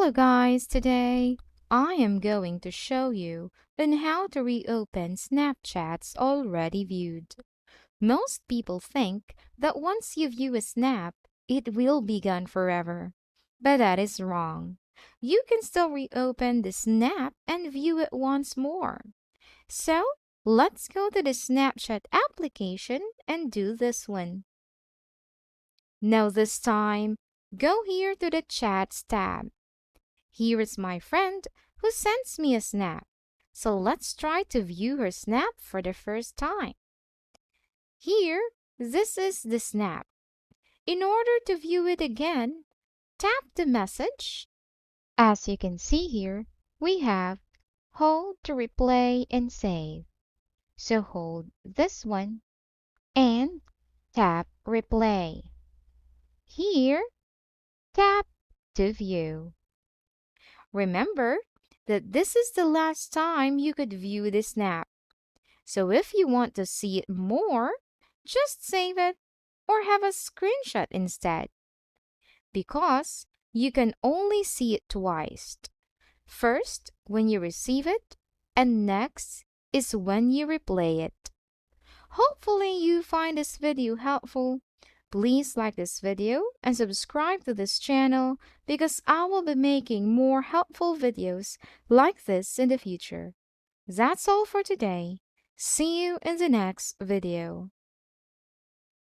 Hello guys, today I am going to show you on how to reopen Snapchats already viewed. Most people think that once you view a snap, it will be gone forever. But that is wrong. You can still reopen the snap and view it once more. So, let's go to the Snapchat application and do this one. Now this time, go here to the Chats tab. Here is my friend who sends me a snap. So let's try to view her snap for the first time. Here, this is the snap. In order to view it again, tap the message. As you can see here, we have hold to replay and save. So hold this one and tap replay. Here, tap to view. Remember that this is the last time you could view the snap. So if you want to see it more, just save it or have a screenshot instead. Because you can only see it twice. First, when you receive it, and next is when you replay it. Hopefully you find this video helpful. Please like this video and subscribe to this channel because I will be making more helpful videos like this in the future. That's all for today. See you in the next video.